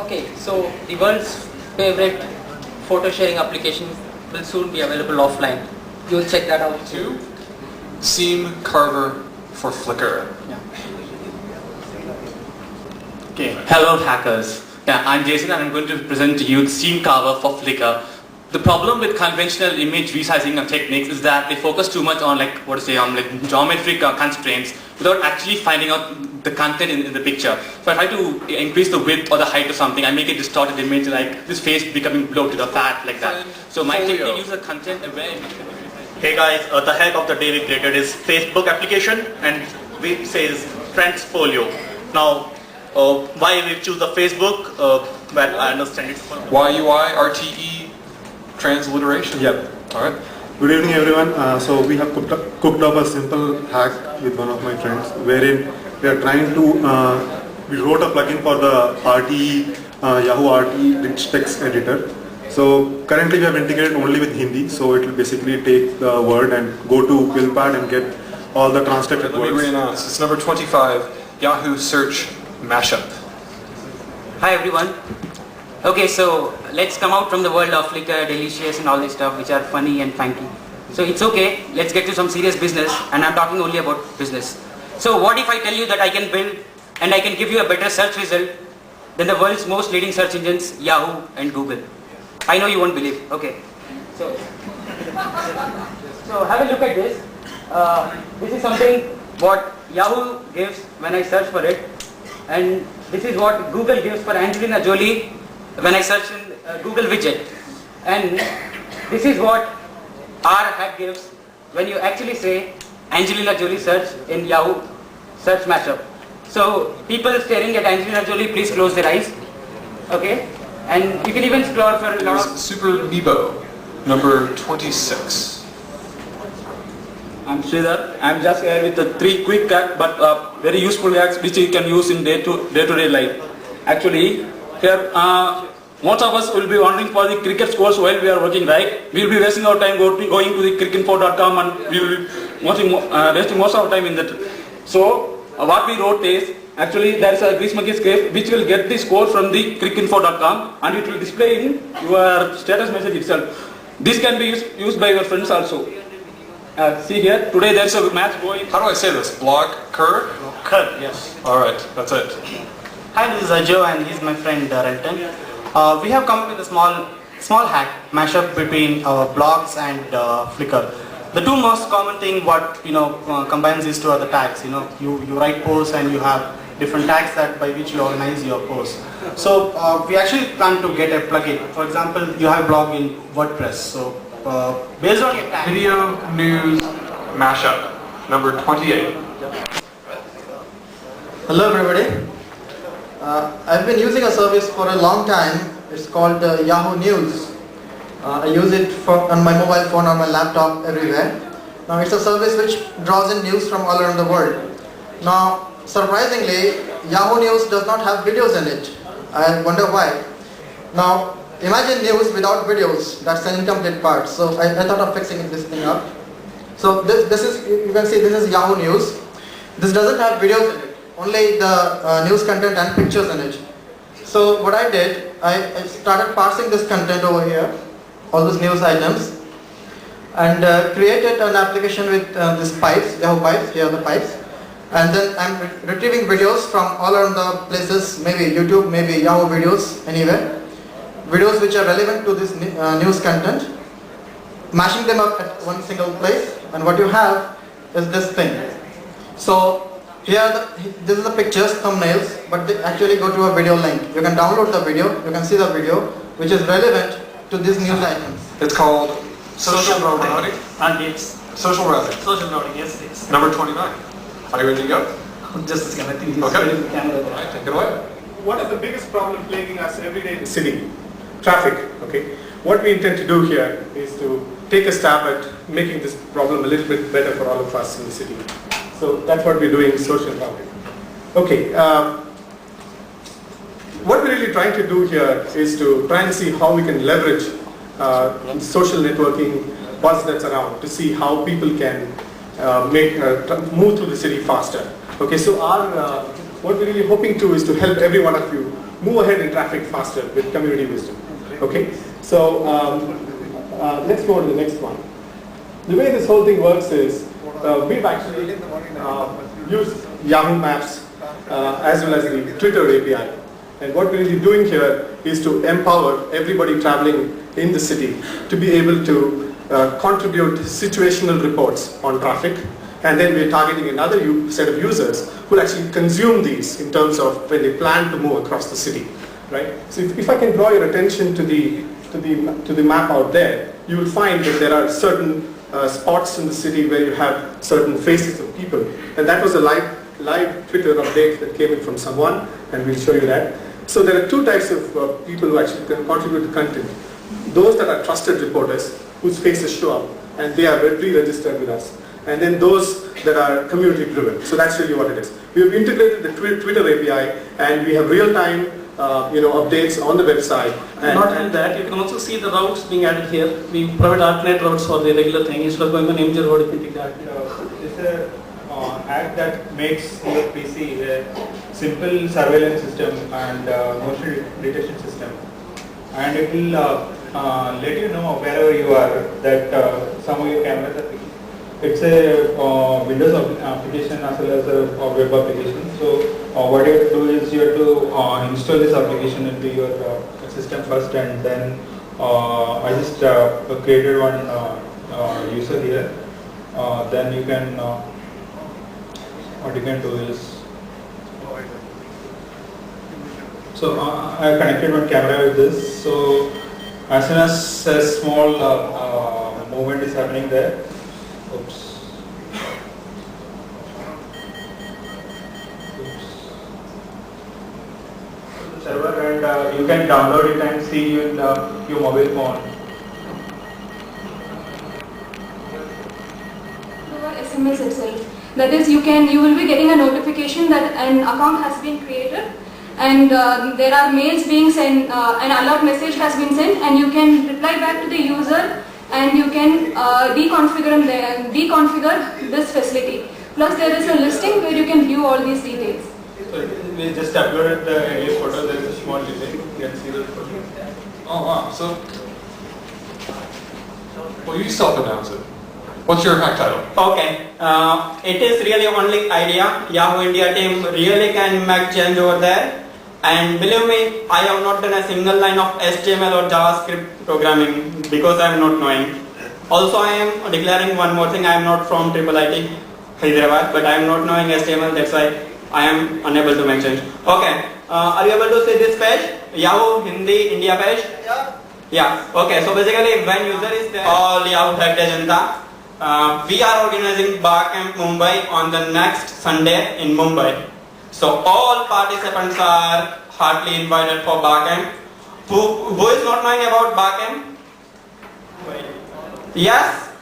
Okay, so the world's favorite photo sharing application will soon be available offline. You'll check that out too. Seam Carver for Flickr. Yeah. Okay, hello hackers. Yeah, I'm Jason and I'm going to present to you the Seam Carver for Flickr. The problem with conventional image resizing techniques is that they focus too much on geometric constraints without actually finding out the content in the picture. So I try to increase the width or the height or something. I make a distorted image like this face becoming bloated or fat like that. So my technique uses the content where. Hey guys, the hack of the day we created is Facebook application and we says Friends Folio. Now, why we choose the Facebook? Well, I understand it's for YUI, RTE, transliteration? Yep. Alright. Good evening everyone. So we have cooked up a simple hack with one of my friends wherein we are trying to, we wrote a plugin for the RTE, Yahoo RTE rich text editor. So currently we have integrated only with Hindi, so it will basically take the word and go to QuillPad and get all the translated Let me words. re-announce. It's number 25, Yahoo Search Mashup. Hi everyone. Okay, so let's come out from the world of Flickr, Delicious and all this stuff which are funny and funky. So it's okay, let's get to some serious business, and I'm talking only about business. So what if I tell you that I can build and I can give you a better search result than the world's most leading search engines, Yahoo and Google? I know you won't believe. Okay. So have a look at this. This is something what Yahoo gives when I search for it, and this is what Google gives for Angelina Jolie when I search in Google widget, and this is what our hack gives when you actually say Angelina Jolie search in Yahoo search mashup. So people staring at Angelina Jolie, please close their eyes. Okay, and you can even scroll for a lot Here's of. Super Bebo, number 26. I'm Sridhar. I'm just here with the 3 quick hacks but very useful hacks which you can use in day-to-day life. Actually, here most of us will be wondering for the cricket scores while we are working, right? We will be wasting our time going to the cricinfo.com and we will be wasting most of our time in that. So what we wrote is, actually there is a grease monkey script which will get the score from the cricinfo.com and it will display in your status message itself. This can be used by your friends also. See here, today there is a match going. How do I say this? Blog Cur? Khad, yes. Alright, that's it. Hi, this is Ajo and he's my friend Renton. We have come up with a small hack mashup between our blogs and Flickr. The two most common thing what combines these two are the tags. You write posts and you have different tags that by which you organize your posts. So we actually plan to get a plugin. For example, you have a blog in WordPress. So based on your tag. Video News Mashup, number 28. Hello everybody. I've been using a service for a long time. It's called Yahoo News. I use it on my mobile phone, on my laptop, everywhere. Now it's a service which draws in news from all around the world. Now surprisingly, Yahoo News does not have videos in it. I wonder why. Now imagine news without videos. That's an incomplete part. So I thought of fixing this thing up. So this is, you can see this is Yahoo News. This doesn't have videos in it. Only the news content and pictures in it. So what I did, I started parsing this content over here, all those news items, and created an application with these pipes, Yahoo pipes, here are the pipes, and then I'm retrieving videos from all around the places, maybe YouTube, maybe Yahoo videos, anywhere, videos which are relevant to this news content, mashing them up at one single place, and what you have is this thing. So here, this is the pictures, thumbnails, but they actually go to a video link. You can download the video, you can see the video, which is relevant to these news items. It's called Social routing. Routing. And it's Social Routing, social routing, yes it is. number 29. Are you ready to go? Just a second, I think he's Okay. ready with the camera. Alright, take it away. What is the biggest problem plaguing us every day in the city? Traffic. Okay. What we intend to do here is to take a stab at making this problem a little bit better for all of us in the city. So that's what we're doing in social routing. Okay. What we're really trying to do here is to try and see how we can leverage social networking buzz that's around to see how people can move through the city faster. Okay. So what we're really hoping to is to help every one of you move ahead in traffic faster with community wisdom. Okay, so let's go to the next one. The way this whole thing works is we've actually used Yahoo Maps as well as the Twitter API. And what we're really doing here is to empower everybody traveling in the city to be able to contribute situational reports on traffic. And then we're targeting another set of users who will actually consume these in terms of when they plan to move across the city, right? So if I can draw your attention to the map out there, you will find that there are certain spots in the city where you have certain faces of people. And that was a live Twitter update that came in from someone, and we'll show you that. So there are two types of people who actually can contribute to content. Those that are trusted reporters, whose faces show up, and they are pre-registered with us. And then those that are community driven. So that's really what it is. We have integrated the Twitter API, and we have real-time updates on the website. And not only that, you can also see the routes being added here. We provide alternate routes for the regular thing. Instead of going on MJ road, you can take that. It's a hack that makes your PC a simple surveillance system and motion detection system, and it will let you know wherever you are that some of your cameras are picking. It's a Windows application as well as a web application. So what you have to do is you have to install this application into your system first, and then I just created one user here. Then you can what you can do is, so I connected one camera with this. So as soon as a small movement is happening there, server, and you can download it and see in your mobile phone. SMS itself. That is, you will be getting a notification that an account has been created, and there are mails being sent, an alert message has been sent, and you can reply back to the user, and you can deconfigure this facility. Plus there is a listing where you can view all these details. So we just uploaded the earlier photo. There is a small delay. You can see the photo. Oh wow, so, well, you self-announce it. What's your hack title? Okay, it is really only idea. Yahoo India team really can make change over there. And believe me, I have not done a single line of HTML or JavaScript programming because I am not knowing. Also, I am declaring one more thing. I am not from IIIT Hyderabad, but I am not knowing HTML. That's why I am unable to make change. Okay, are you able to see this page? Yahoo Hindi India page? Yeah. Okay. So basically, when user is there, all Yahoo Hack Ajanta. We are organizing Barcamp Mumbai on the next Sunday in Mumbai. So all participants are heartily invited for Barcamp. Who is not knowing about Barcamp? Yes?